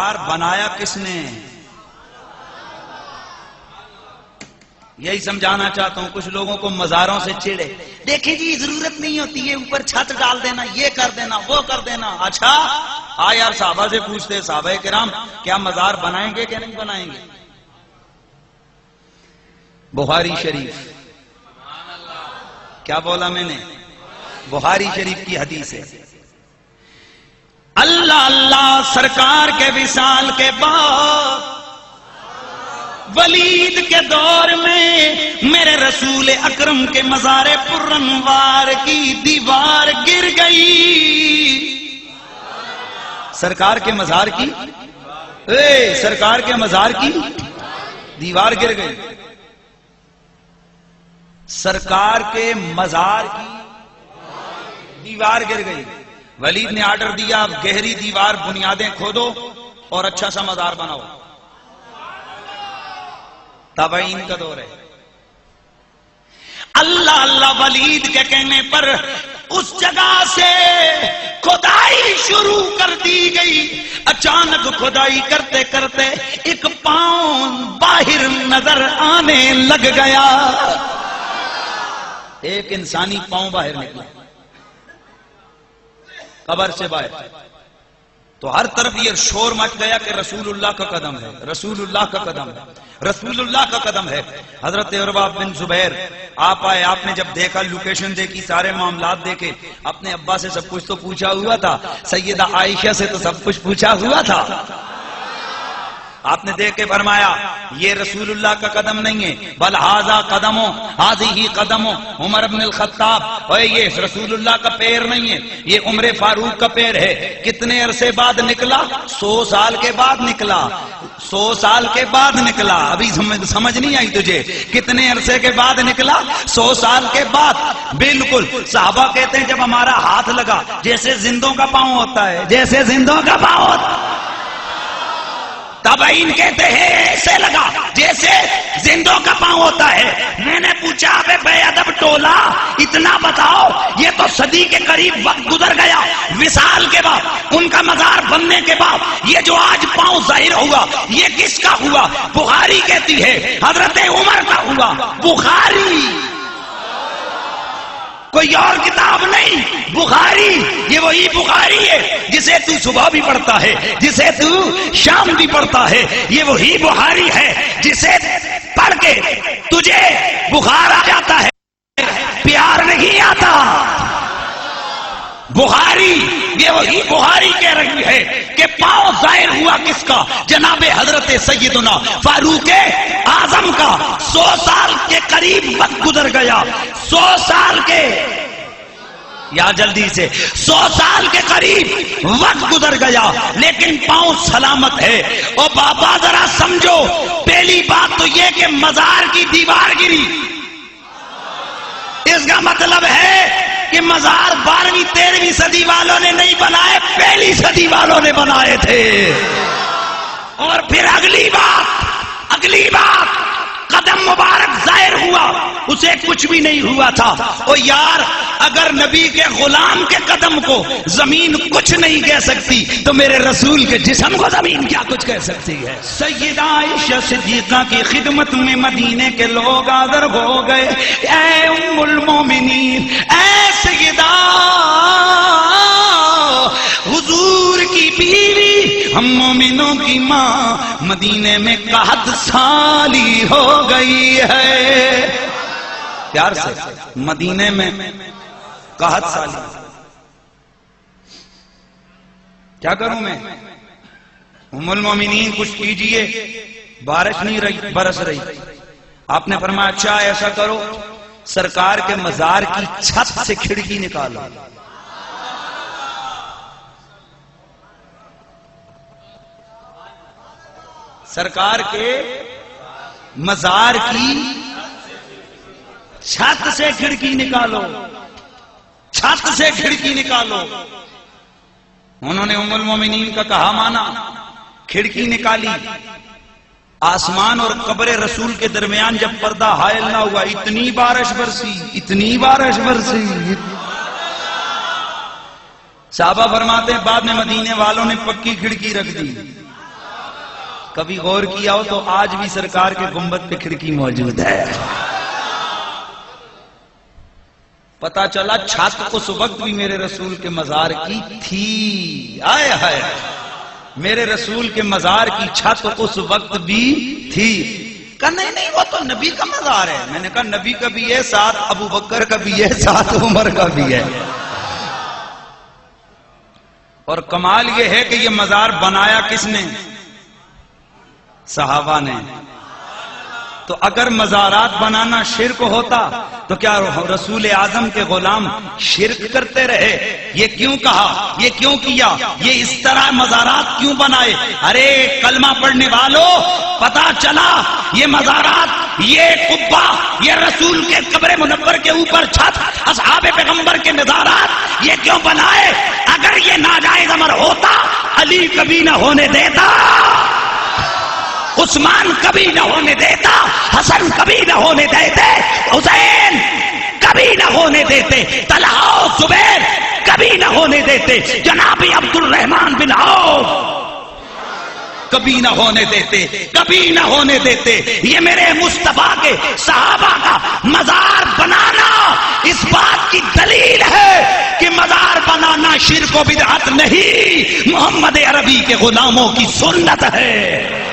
مزار بنایا کس نے؟ یہی سمجھانا چاہتا ہوں. کچھ لوگوں کو مزاروں سے چڑے. دیکھیں جی ضرورت نہیں ہوتی ہے، اوپر چھت ڈال دینا، یہ کر دینا، وہ کر دینا. اچھا یار صحابہ سے پوچھتے، صحابہ کرام کیا مزار بنائیں گے کہ نہیں بنائیں گے؟ بخاری شریف. کیا بولا میں نے؟ بخاری شریف کی حدیث ہے. اللہ اللہ سرکار کے وصال کے بعد ولید کے دور میں میرے رسول اکرم کے مزار پرانوار کی دیوار گر گئی. سرکار کے مزار کی سرکار کے مزار کی دیوار گر گئی. سرکار کے مزار کی دیوار گر گئی. ولید نے آرڈر دیا اب گہری دیوار بنیادیں کھودو اور اچھا سا مزار بناؤ. تابعین کا دور ہے. اللہ اللہ ولید کے کہنے پر اس جگہ سے کھدائی شروع کر دی گئی. اچانک کھدائی کرتے کرتے ایک پاؤں باہر نظر آنے لگ گیا. ایک انسانی پاؤں باہر نکلا قبر سے باہر. تو ہر طرف یہ شور مچ گیا کہ رسول اللہ کا قدم ہے، رسول اللہ کا قدم ہے، رسول اللہ کا قدم ہے. حضرت عروہ بن زبیر آپ آئے. آپ نے جب دیکھا، لوکیشن دیکھی، سارے معاملات دیکھے. اپنے ابا سے سب کچھ تو پوچھا ہوا تھا، سیدہ عائشہ سے تو سب کچھ پوچھا ہوا تھا. آپ نے دیکھ کے فرمایا یہ رسول اللہ کا قدم نہیں ہے، بل ھذا قدم ھذہ قدم عمر بن الخطاب. اور یہ رسول اللہ کا پیر نہیں ہے، یہ عمر فاروق کا پیر ہے. کتنے عرصے بعد نکلا؟ 100 سال کے بعد نکلا. 100 سال کے بعد نکلا. ابھی سمجھ نہیں آئی تجھے؟ کتنے عرصے کے بعد نکلا؟ 100 سال کے بعد. بالکل. صحابہ کہتے ہیں جب ہمارا ہاتھ لگا جیسے زندوں کا پاؤں ہوتا ہے، جیسے زندوں کا پاؤں ہوتا ہے. تابعین کہتے ہیں ایسے لگا جیسے زندوں کا پاؤں ہوتا ہے. میں نے پوچھا بے بے ادب ٹولا اتنا بتاؤ، یہ تو صدی کے قریب وقت گزر گیا وصال کے بعد، ان کا مزار بننے کے بعد. یہ جو آج پاؤں ظاہر ہوا یہ کس کا ہوا؟ بخاری کہتی ہے حضرت عمر کا ہوا. بخاری، کوئی اور کتاب نہیں. بخاری یہ وہی بخاری ہے جسے تو صبح بھی پڑھتا ہے، جسے تو شام بھی پڑھتا ہے. یہ وہی بخاری ہے جسے پڑھ کے تجھے بخار آ جاتا ہے، پیار نہیں آتا. بخاری یہ وہی بخاری کہہ رہی ہے کہ پاؤں ظاہر ہوا کس کا؟ جناب حضرت سیدنا فاروق اعظم کا. 100 سال کے قریب وقت گزر گیا. 100 سال کے، یا جلدی سے 100 سال کے قریب وقت گزر گیا لیکن پاؤں سلامت ہے. اور بابا ذرا سمجھو، پہلی بات تو یہ کہ مزار کی دیوار گری. اس کا مطلب ہے کہ مزار 12ویں 13ویں صدی والوں نے نہیں بنائے، پہلی صدی والوں نے بنائے تھے. اور پھر اگلی بات قدم مبارک ظاہر ہوا، اسے کچھ بھی نہیں ہوا تھا. اور یار اگر نبی کے غلام کے قدم کو زمین کچھ نہیں کہہ سکتی تو میرے رسول کے جسم کو زمین کیا کچھ کہہ سکتی ہے؟ سیدہ عائشہ صدیقہ کی خدمت میں مدینے کے لوگ حاضر ہو گئے. اے ام المومنین، اے سیدہ حضور کی بیوی، ہم مومنوں کی ماں مدینے میں قحط سالی ہو گئی ہے. پیار سے، مدینے میں قحط سالی. کیا کروں میں؟ ام المومنین کچھ کیجئے. بارش نہیں رہی، برس رہی. آپ نے فرمایا اچھا ایسا کرو، سرکار کے مزار کی چھت سے کھڑکی نکالو. سرکار کے مزار کی چھت سے کھڑکی نکالو، چھت سے کھڑکی نکالو. انہوں نے ام المومنین کا کہا مانا، کھڑکی نکالی. آسمان اور قبر رسول کے درمیان جب پردہ حائل نہ ہوا، اتنی بارش برسی، اتنی بارش برسی. صحابہ فرماتے ہیں بعد میں مدینے والوں نے پکی کھڑکی رکھ دی. کبھی غور کیا ہو تو آج بھی سرکار کے گنبد پہ کھڑکی موجود ہے. پتا چلا چھت اس وقت بھی میرے رسول کے مزار کی تھی. آئے ہائے، میرے رسول کے مزار کی چھت اس وقت بھی تھی. کہا نہیں نہیں وہ تو نبی کا مزار ہے. میں نے کہا نبی کا بھی ہے، ساتھ ابو بکر کا بھی ہے، ساتھ عمر کا بھی ہے. اور کمال یہ ہے کہ یہ مزار بنایا کس نے؟ صحابہ نے. تو اگر مزارات بنانا شرک ہوتا تو کیا رسول اعظم کے غلام شرک کرتے رہے؟ یہ کیوں کہا، یہ کیوں کیا، یہ اس طرح مزارات کیوں بنائے؟ ارے کلمہ پڑھنے والوں، پتا چلا یہ مزارات، یہ قبہ، یہ رسول کے قبر منور کے اوپر چھت، اصحاب پیغمبر کے مزارات یہ کیوں بنائے؟ اگر یہ ناجائز امر ہوتا علی کبھی نہ ہونے دیتا، عثمان کبھی نہ ہونے دیتا، حسن کبھی نہ ہونے دیتے، حسین کبھی نہ ہونے دیتے، طلحہ و زبیر کبھی نہ ہونے دیتے، جناب عبد الرحمن بن عوف کبھی نہ ہونے دیتے، کبھی نہ ہونے دیتے. یہ میرے مصطفیٰ کے صحابہ کا مزار بنانا اس بات کی دلیل ہے کہ مزار بنانا شرک و بدعت نہیں، محمد عربی کے غلاموں کی سنت ہے.